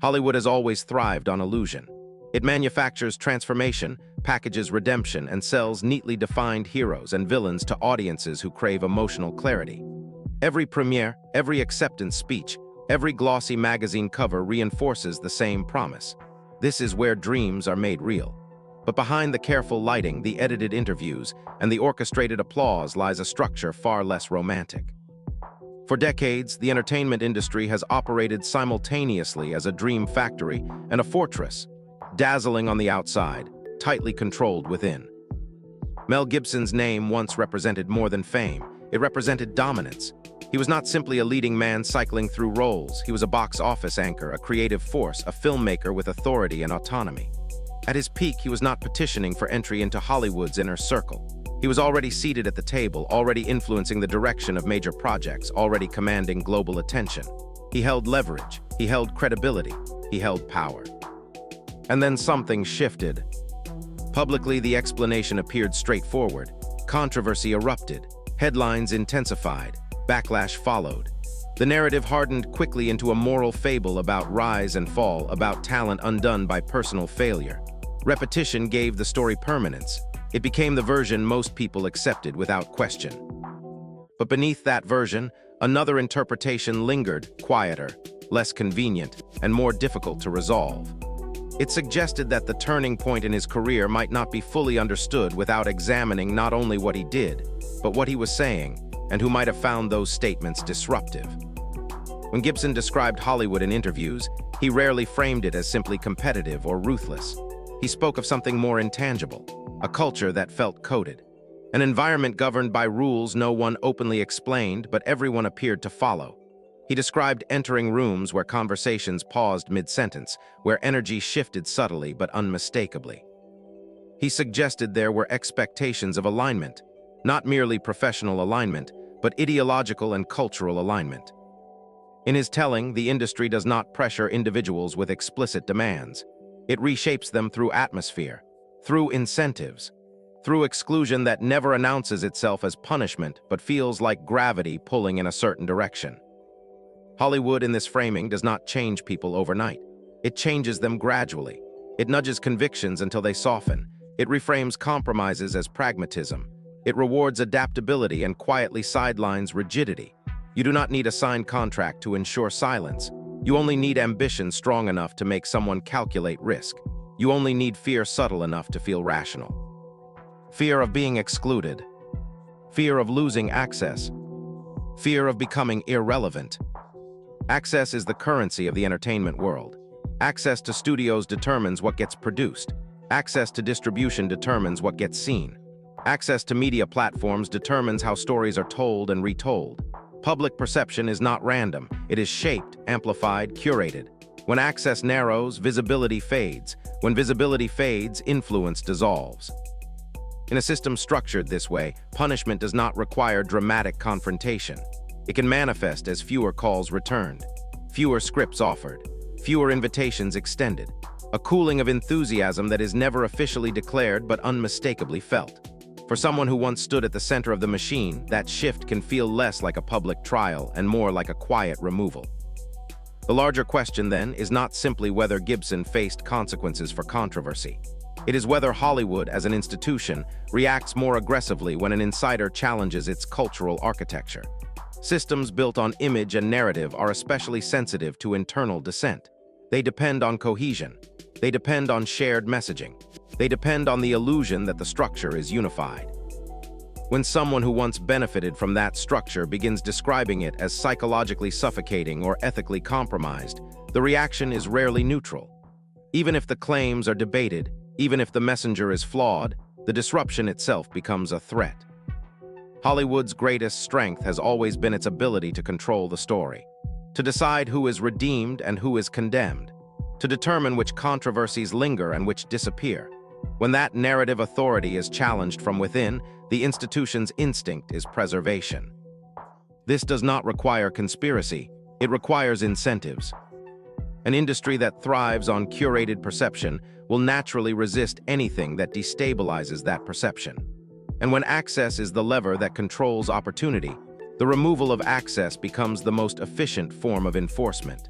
Hollywood has always thrived on illusion. It manufactures transformation, packages redemption, and sells neatly defined heroes and villains to audiences who crave emotional clarity. Every premiere, every acceptance speech, every glossy magazine cover reinforces the same promise. This is where dreams are made real. But behind the careful lighting, the edited interviews, and the orchestrated applause lies a structure far less romantic. For decades, the entertainment industry has operated simultaneously as a dream factory and a fortress, dazzling on the outside, tightly controlled within. Mel Gibson's name once represented more than fame. It represented dominance. He was not simply a leading man cycling through roles. He was a box office anchor, a creative force, a filmmaker with authority and autonomy. At his peak, he was not petitioning for entry into Hollywood's inner circle. He was already seated at the table, already influencing the direction of major projects, already commanding global attention. He held leverage, he held credibility, he held power. And then something shifted. Publicly, the explanation appeared straightforward. Controversy erupted, headlines intensified, backlash followed. The narrative hardened quickly into a moral fable about rise and fall, about talent undone by personal failure. Repetition gave the story permanence. It became the version most people accepted without question. But beneath that version, another interpretation lingered, quieter, less convenient, and more difficult to resolve. It suggested that the turning point in his career might not be fully understood without examining not only what he did, but what he was saying, and who might have found those statements disruptive. When Gibson described Hollywood in interviews, he rarely framed it as simply competitive or ruthless. He spoke of something more intangible, a culture that felt coded, an environment governed by rules no one openly explained, but everyone appeared to follow. He described entering rooms where conversations paused mid-sentence, where energy shifted subtly but unmistakably. He suggested there were expectations of alignment, not merely professional alignment, but ideological and cultural alignment. In his telling, the industry does not pressure individuals with explicit demands. It reshapes them through atmosphere, through incentives, through exclusion that never announces itself as punishment but feels like gravity pulling in a certain direction. Hollywood in this framing does not change people overnight. It changes them gradually. It nudges convictions until they soften. It reframes compromises as pragmatism. It rewards adaptability and quietly sidelines rigidity. You do not need a signed contract to ensure silence. You only need ambition strong enough to make someone calculate risk. You only need fear subtle enough to feel rational. Fear of being excluded. Fear of losing access. Fear of becoming irrelevant. Access is the currency of the entertainment world. Access to studios determines what gets produced. Access to distribution determines what gets seen. Access to media platforms determines how stories are told and retold. Public perception is not random. It is shaped, amplified, curated. When access narrows, visibility fades. When visibility fades, influence dissolves. In a system structured this way, punishment does not require dramatic confrontation. It can manifest as fewer calls returned, fewer scripts offered, fewer invitations extended, a cooling of enthusiasm that is never officially declared but unmistakably felt. For someone who once stood at the center of the machine, that shift can feel less like a public trial and more like a quiet removal. The larger question, then, is not simply whether Gibson faced consequences for controversy. It is whether Hollywood, as an institution, reacts more aggressively when an insider challenges its cultural architecture. Systems built on image and narrative are especially sensitive to internal dissent. They depend on cohesion. They depend on shared messaging. They depend on the illusion that the structure is unified. When someone who once benefited from that structure begins describing it as psychologically suffocating or ethically compromised, the reaction is rarely neutral. Even if the claims are debated, even if the messenger is flawed, the disruption itself becomes a threat. Hollywood's greatest strength has always been its ability to control the story, to decide who is redeemed and who is condemned, to determine which controversies linger and which disappear. When that narrative authority is challenged from within, the institution's instinct is preservation. This does not require conspiracy, it requires incentives. An industry that thrives on curated perception will naturally resist anything that destabilizes that perception. And when access is the lever that controls opportunity, the removal of access becomes the most efficient form of enforcement.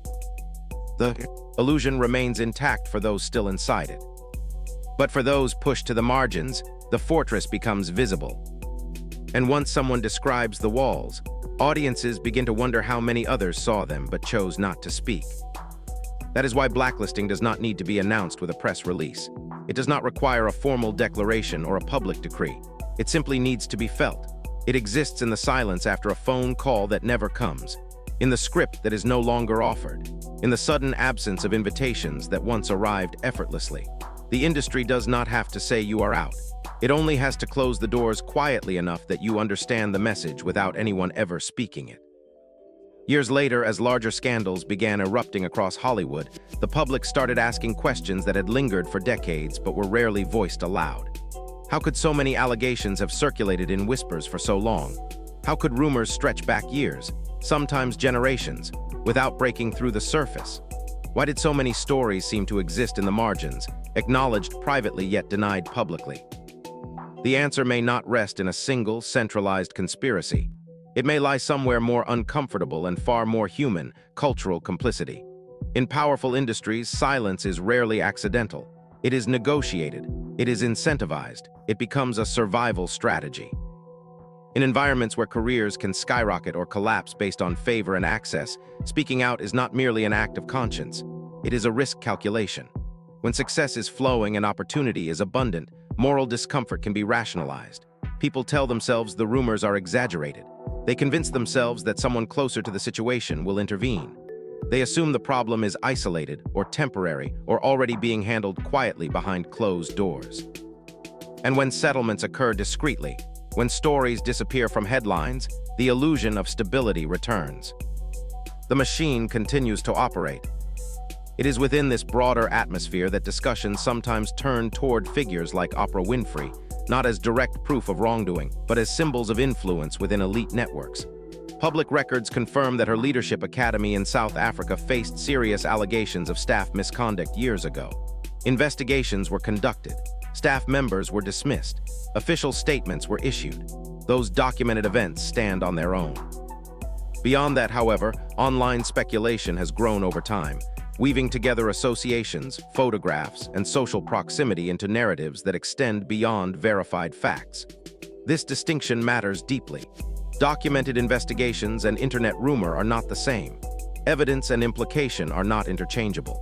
The illusion remains intact for those still inside it. But for those pushed to the margins, the fortress becomes visible. And once someone describes the walls, audiences begin to wonder how many others saw them but chose not to speak. That is why blacklisting does not need to be announced with a press release. It does not require a formal declaration or a public decree. It simply needs to be felt. It exists in the silence after a phone call that never comes, in the script that is no longer offered, in the sudden absence of invitations that once arrived effortlessly. The industry does not have to say you are out. It only has to close the doors quietly enough that you understand the message without anyone ever speaking it. Years later, as larger scandals began erupting across Hollywood, the public started asking questions that had lingered for decades but were rarely voiced aloud. How could so many allegations have circulated in whispers for so long? How could rumors stretch back years, sometimes generations, without breaking through the surface? Why did so many stories seem to exist in the margins, acknowledged privately yet denied publicly? The answer may not rest in a single, centralized conspiracy. It may lie somewhere more uncomfortable and far more human: cultural complicity. In powerful industries, silence is rarely accidental. It is negotiated. It is incentivized. It becomes a survival strategy. In environments where careers can skyrocket or collapse based on favor and access, speaking out is not merely an act of conscience. It is a risk calculation. When success is flowing and opportunity is abundant, moral discomfort can be rationalized. People tell themselves the rumors are exaggerated. They convince themselves that someone closer to the situation will intervene. They assume the problem is isolated or temporary or already being handled quietly behind closed doors. And when settlements occur discreetly, when stories disappear from headlines, the illusion of stability returns. The machine continues to operate. It is within this broader atmosphere that discussions sometimes turn toward figures like Oprah Winfrey, not as direct proof of wrongdoing, but as symbols of influence within elite networks. Public records confirm that her leadership academy in South Africa faced serious allegations of staff misconduct years ago. Investigations were conducted. Staff members were dismissed. Official statements were issued. Those documented events stand on their own. Beyond that, however, online speculation has grown over time, weaving together associations, photographs, and social proximity into narratives that extend beyond verified facts. This distinction matters deeply. Documented investigations and internet rumor are not the same. Evidence and implication are not interchangeable.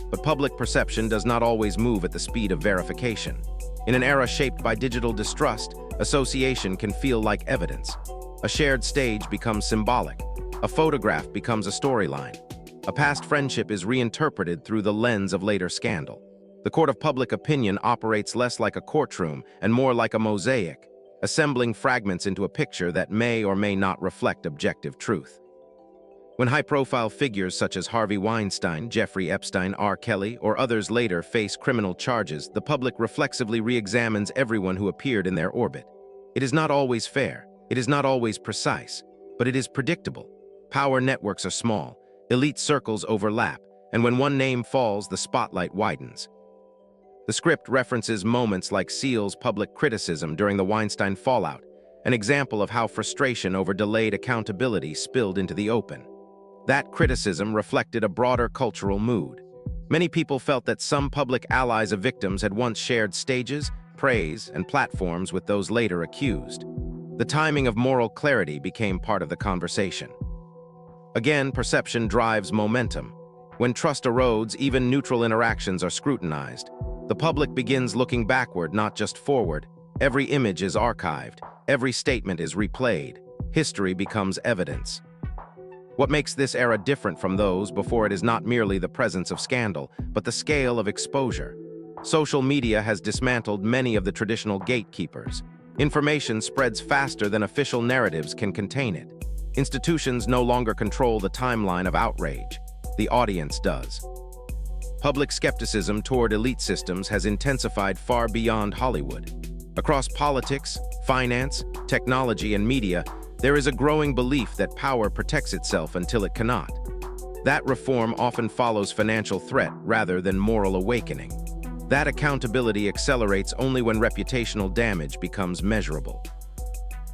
But public perception does not always move at the speed of verification. In an era shaped by digital distrust, association can feel like evidence. A shared stage becomes symbolic. A photograph becomes a storyline. A past friendship is reinterpreted through the lens of later scandal. The court of public opinion operates less like a courtroom and more like a mosaic, assembling fragments into a picture that may or may not reflect objective truth. When high-profile figures such as Harvey Weinstein, Jeffrey Epstein, R. Kelly, or others later face criminal charges, the public reflexively re-examines everyone who appeared in their orbit. It is not always fair, it is not always precise, but it is predictable. Power networks are small. Elite circles overlap, and when one name falls, the spotlight widens. The script references moments like Seal's public criticism during the Weinstein fallout, an example of how frustration over delayed accountability spilled into the open. That criticism reflected a broader cultural mood. Many people felt that some public allies of victims had once shared stages, praise, and platforms with those later accused. The timing of moral clarity became part of the conversation. Again, perception drives momentum. When trust erodes, even neutral interactions are scrutinized. The public begins looking backward, not just forward. Every image is archived. Every statement is replayed. History becomes evidence. What makes this era different from those before it is not merely the presence of scandal, but the scale of exposure. Social media has dismantled many of the traditional gatekeepers. Information spreads faster than official narratives can contain it. Institutions no longer control the timeline of outrage. The audience does. Public skepticism toward elite systems has intensified far beyond Hollywood. Across politics, finance, technology, and media, there is a growing belief that power protects itself until it cannot. That reform often follows financial threat rather than moral awakening. That accountability accelerates only when reputational damage becomes measurable.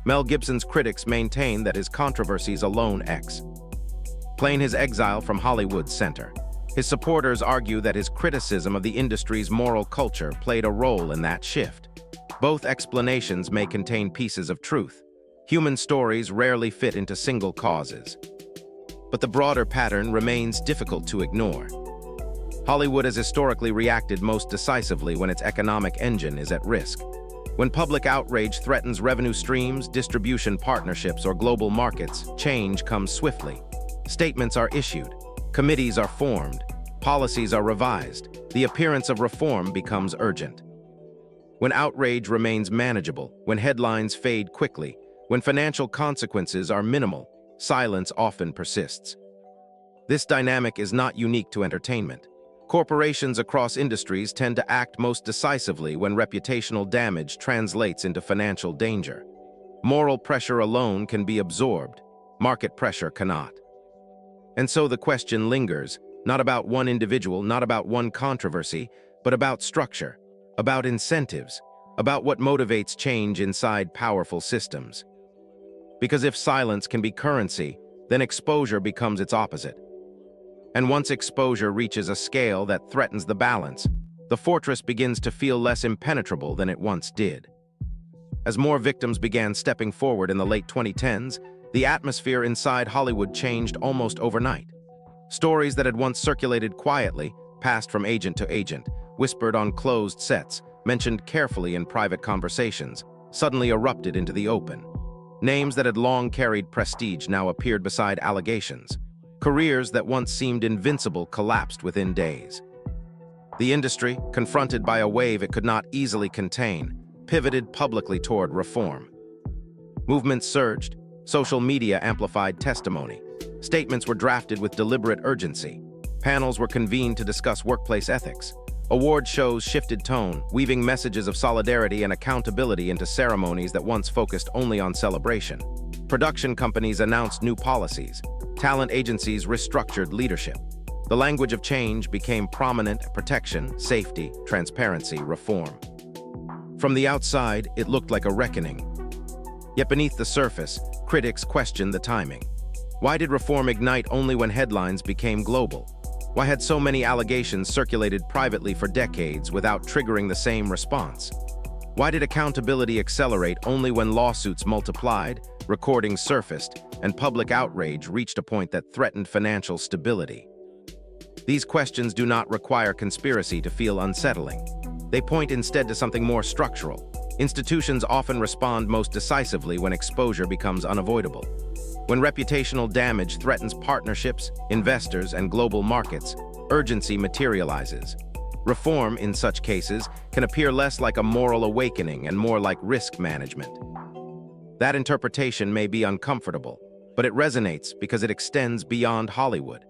Mel Gibson's critics maintain that his controversies alone explain his exile from Hollywood's center. His supporters argue that his criticism of the industry's moral culture played a role in that shift. Both explanations may contain pieces of truth. Human stories rarely fit into single causes. But the broader pattern remains difficult to ignore. Hollywood has historically reacted most decisively when its economic engine is at risk. When public outrage threatens revenue streams, distribution partnerships, or global markets, change comes swiftly. Statements are issued, committees are formed, policies are revised. The appearance of reform becomes urgent. When outrage remains manageable, when headlines fade quickly, when financial consequences are minimal, silence often persists. This dynamic is not unique to entertainment. Corporations across industries tend to act most decisively when reputational damage translates into financial danger. Moral pressure alone can be absorbed, market pressure cannot. And so the question lingers, not about one individual, not about one controversy, but about structure, about incentives, about what motivates change inside powerful systems. Because if silence can be currency, then exposure becomes its opposite. And once exposure reaches a scale that threatens the balance, the fortress begins to feel less impenetrable than it once did. As more victims began stepping forward in the late 2010s, the atmosphere inside Hollywood changed almost overnight. Stories that had once circulated quietly, passed from agent to agent, whispered on closed sets, mentioned carefully in private conversations, suddenly erupted into the open. Names that had long carried prestige now appeared beside allegations. Careers that once seemed invincible collapsed within days. The industry, confronted by a wave it could not easily contain, pivoted publicly toward reform. Movements surged, social media amplified testimony. Statements were drafted with deliberate urgency. Panels were convened to discuss workplace ethics. Award shows shifted tone, weaving messages of solidarity and accountability into ceremonies that once focused only on celebration. Production companies announced new policies. Talent agencies restructured leadership. The language of change became prominent: protection, safety, transparency, reform. From the outside, it looked like a reckoning. Yet beneath the surface, critics questioned the timing. Why did reform ignite only when headlines became global? Why had so many allegations circulated privately for decades without triggering the same response? Why did accountability accelerate only when lawsuits multiplied, recordings surfaced, and public outrage reached a point that threatened financial stability? These questions do not require conspiracy to feel unsettling. They point instead to something more structural. Institutions often respond most decisively when exposure becomes unavoidable. When reputational damage threatens partnerships, investors, and global markets, urgency materializes. Reform, in such cases, can appear less like a moral awakening and more like risk management. That interpretation may be uncomfortable, but it resonates because it extends beyond Hollywood.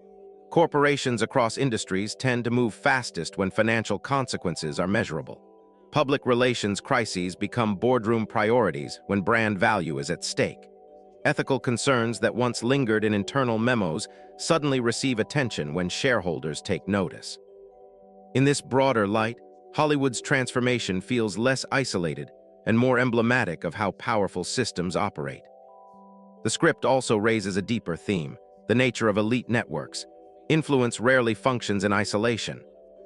Corporations across industries tend to move fastest when financial consequences are measurable. Public relations crises become boardroom priorities when brand value is at stake. Ethical concerns that once lingered in internal memos suddenly receive attention when shareholders take notice. In this broader light, Hollywood's transformation feels less isolated and more emblematic of how powerful systems operate. The script also raises a deeper theme: the nature of elite networks. Influence rarely functions in isolation.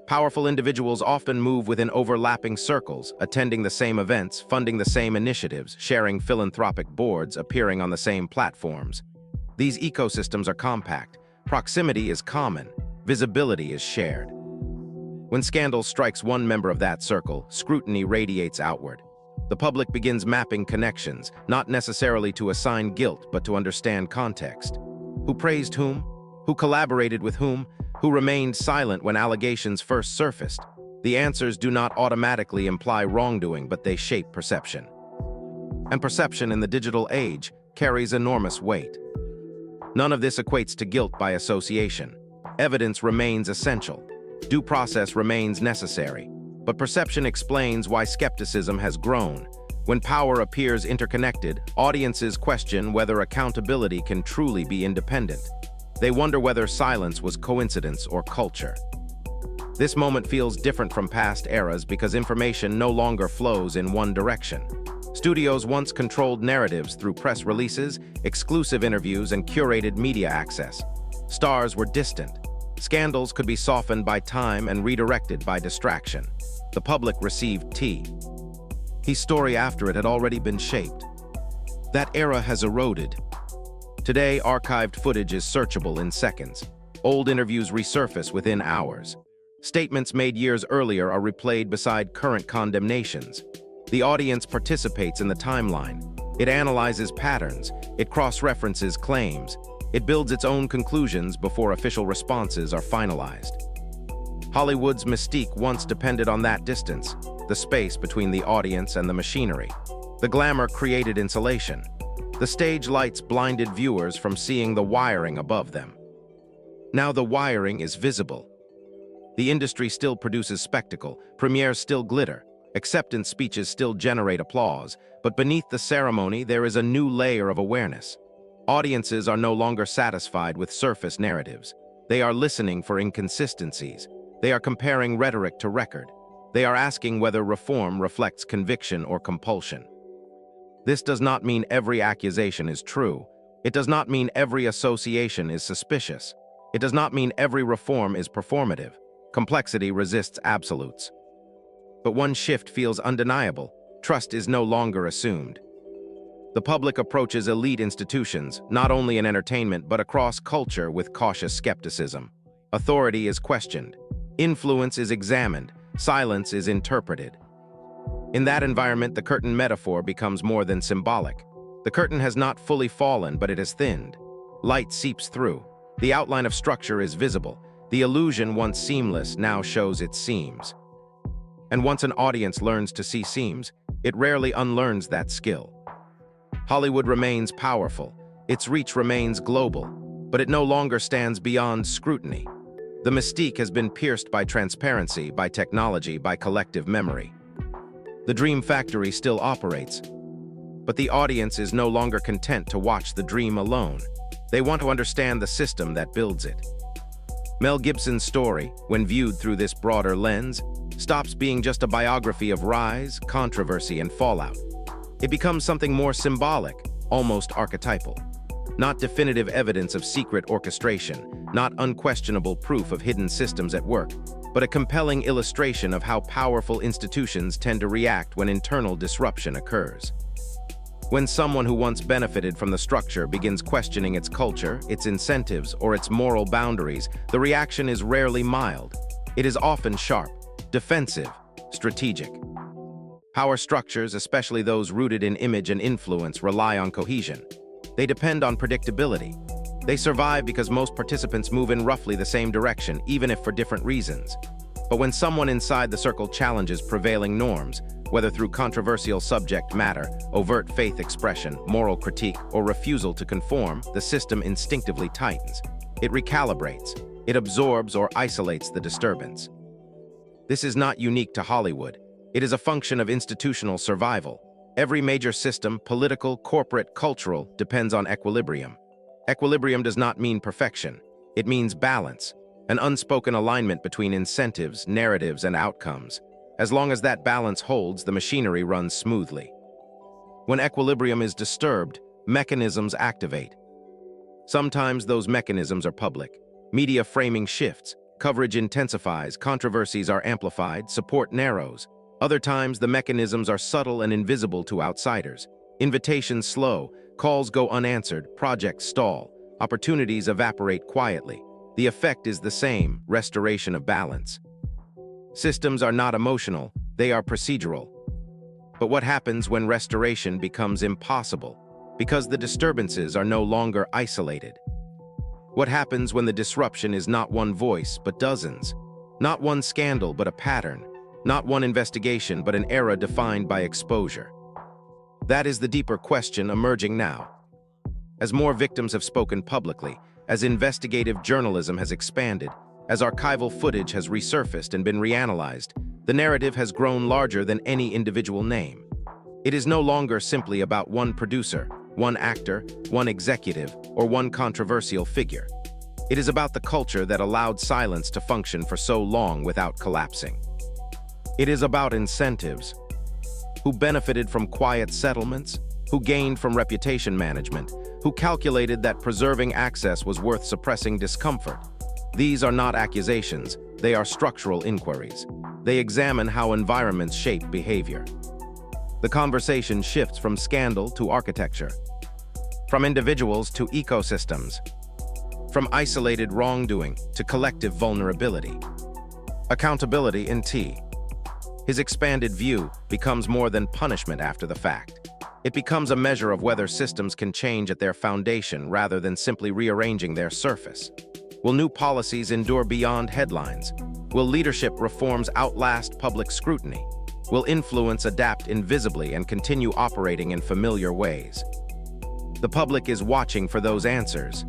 Powerful individuals often move within overlapping circles, attending the same events, funding the same initiatives, sharing philanthropic boards, appearing on the same platforms. These ecosystems are compact. Proximity is common. Visibility is shared. When scandal strikes one member of that circle, scrutiny radiates outward. The public begins mapping connections, not necessarily to assign guilt, but to understand context. Who praised whom? Who collaborated with whom? Who remained silent when allegations first surfaced? The answers do not automatically imply wrongdoing, but they shape perception. And perception in the digital age carries enormous weight. None of this equates to guilt by association. Evidence remains essential. Due process remains necessary. But perception explains why skepticism has grown. When power appears interconnected, audiences question whether accountability can truly be independent. They wonder whether silence was coincidence or culture. This moment feels different from past eras because information no longer flows in one direction. Studios once controlled narratives through press releases, exclusive interviews, and curated media access. Stars were distant. Scandals could be softened by time and redirected by distraction. The public received tea. His story after it had already been shaped. That era has eroded. Today, archived footage is searchable in seconds. Old interviews resurface within hours. Statements made years earlier are replayed beside current condemnations. The audience participates in the timeline. It analyzes patterns. It cross-references claims. It builds its own conclusions before official responses are finalized. Hollywood's mystique once depended on that distance, the space between the audience and the machinery. The glamour created insulation. The stage lights blinded viewers from seeing the wiring above them. Now the wiring is visible. The industry still produces spectacle, premieres still glitter, acceptance speeches still generate applause, but beneath the ceremony there is a new layer of awareness. Audiences are no longer satisfied with surface narratives. They are listening for inconsistencies. They are comparing rhetoric to record. They are asking whether reform reflects conviction or compulsion. This does not mean every accusation is true. It does not mean every association is suspicious. It does not mean every reform is performative. Complexity resists absolutes. But one shift feels undeniable. Trust is no longer assumed. The public approaches elite institutions, not only in entertainment but across culture, with cautious skepticism. Authority is questioned. Influence is examined. Silence is interpreted. In that environment, the curtain metaphor becomes more than symbolic. The curtain has not fully fallen, but it has thinned. Light seeps through. The outline of structure is visible. The illusion, once seamless, now shows its seams. And once an audience learns to see seams, it rarely unlearns that skill. Hollywood remains powerful. Its reach remains global, but it no longer stands beyond scrutiny. The mystique has been pierced by transparency, by technology, by collective memory. The dream factory still operates, but the audience is no longer content to watch the dream alone. They want to understand the system that builds it. Mel Gibson's story, when viewed through this broader lens, stops being just a biography of rise, controversy, and fallout. It becomes something more symbolic, almost archetypal. Not definitive evidence of secret orchestration, not unquestionable proof of hidden systems at work, but a compelling illustration of how powerful institutions tend to react when internal disruption occurs. When someone who once benefited from the structure begins questioning its culture, its incentives, or its moral boundaries, the reaction is rarely mild. It is often sharp, defensive, strategic. Power structures, especially those rooted in image and influence, rely on cohesion. They depend on predictability. They survive because most participants move in roughly the same direction, even if for different reasons. But when someone inside the circle challenges prevailing norms, whether through controversial subject matter, overt faith expression, moral critique, or refusal to conform, the system instinctively tightens. It recalibrates. It absorbs or isolates the disturbance. This is not unique to Hollywood. It is a function of institutional survival. Every major system, political, corporate, cultural, depends on equilibrium. Equilibrium does not mean perfection. It means balance, an unspoken alignment between incentives, narratives, and outcomes. As long as that balance holds, the machinery runs smoothly. When equilibrium is disturbed, mechanisms activate. Sometimes those mechanisms are public. Media framing shifts, coverage intensifies, controversies are amplified, support narrows. Other times, the mechanisms are subtle and invisible to outsiders. Invitations slow, calls go unanswered, projects stall, opportunities evaporate quietly. The effect is the same: restoration of balance. Systems are not emotional, they are procedural. But what happens when restoration becomes impossible? Because the disturbances are no longer isolated. What happens when the disruption is not one voice, but dozens? Not one scandal, but a pattern. Not one investigation, but an era defined by exposure. That is the deeper question emerging now. As more victims have spoken publicly, as investigative journalism has expanded, as archival footage has resurfaced and been reanalyzed, the narrative has grown larger than any individual name. It is no longer simply about one producer, one actor, one executive, or one controversial figure. It is about the culture that allowed silence to function for so long without collapsing. It is about incentives. Who benefited from quiet settlements? Who gained from reputation management? Who calculated that preserving access was worth suppressing discomfort? These are not accusations, they are structural inquiries. They examine how environments shape behavior. The conversation shifts from scandal to architecture, from individuals to ecosystems, from isolated wrongdoing to collective vulnerability. Accountability in T. His expanded view becomes more than punishment after the fact. It becomes a measure of whether systems can change at their foundation rather than simply rearranging their surface. Will new policies endure beyond headlines? Will leadership reforms outlast public scrutiny? Will influence adapt invisibly and continue operating in familiar ways? The public is watching for those answers.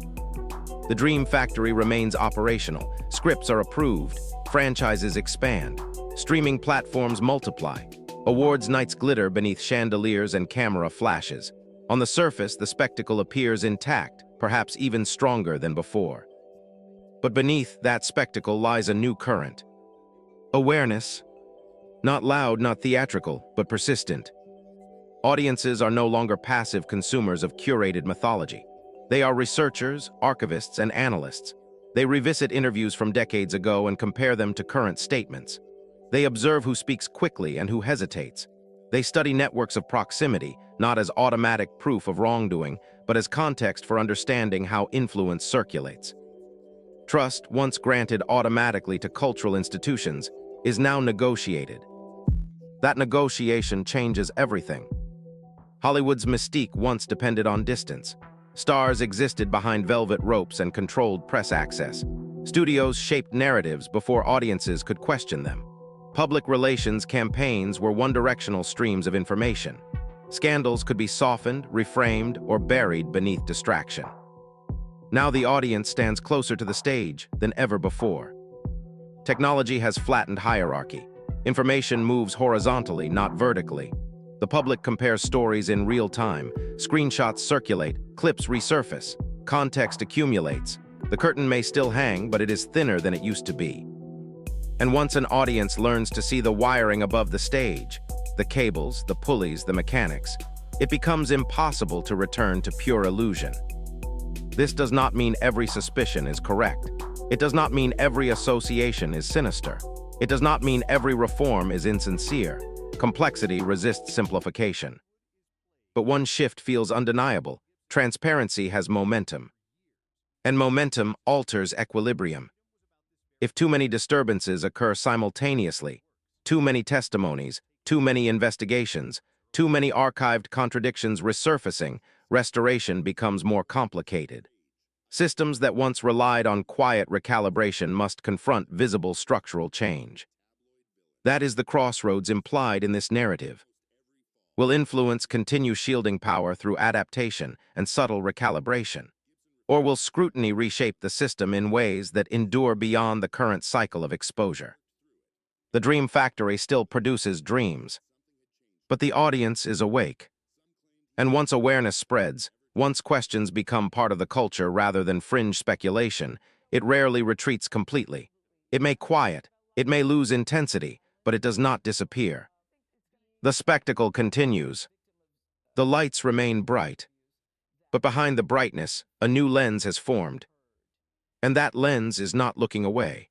The Dream Factory remains operational. Scripts are approved. Franchises expand. Streaming platforms multiply. Awards nights glitter beneath chandeliers and camera flashes. On the surface, the spectacle appears intact, perhaps even stronger than before. But beneath that spectacle lies a new current. Awareness. Not loud, not theatrical, but persistent. Audiences are no longer passive consumers of curated mythology. They are researchers, archivists, and analysts. They revisit interviews from decades ago and compare them to current statements. They observe who speaks quickly and who hesitates. They study networks of proximity, not as automatic proof of wrongdoing, but as context for understanding how influence circulates. Trust, once granted automatically to cultural institutions, is now negotiated. That negotiation changes everything. Hollywood's mystique once depended on distance. Stars existed behind velvet ropes and controlled press access. Studios shaped narratives before audiences could question them. Public relations campaigns were one-directional streams of information. Scandals could be softened, reframed, or buried beneath distraction. Now the audience stands closer to the stage than ever before. Technology has flattened hierarchy. Information moves horizontally, not vertically. The public compares stories in real time. Screenshots circulate, clips resurface, context accumulates. The curtain may still hang, but it is thinner than it used to be. And once an audience learns to see the wiring above the stage, the cables, the pulleys, the mechanics, it becomes impossible to return to pure illusion. This does not mean every suspicion is correct. It does not mean every association is sinister. It does not mean every reform is insincere. Complexity resists simplification. But one shift feels undeniable. Transparency has momentum. And momentum alters equilibrium. If too many disturbances occur simultaneously, too many testimonies, too many investigations, too many archived contradictions resurfacing, restoration becomes more complicated. Systems that once relied on quiet recalibration must confront visible structural change. That is the crossroads implied in this narrative. Will influence continue shielding power through adaptation and subtle recalibration? Or will scrutiny reshape the system in ways that endure beyond the current cycle of exposure? The Dream Factory still produces dreams, but the audience is awake. And once awareness spreads, once questions become part of the culture rather than fringe speculation, it rarely retreats completely. It may quiet, it may lose intensity, but it does not disappear. The spectacle continues. The lights remain bright. But behind the brightness, a new lens has formed. And that lens is not looking away.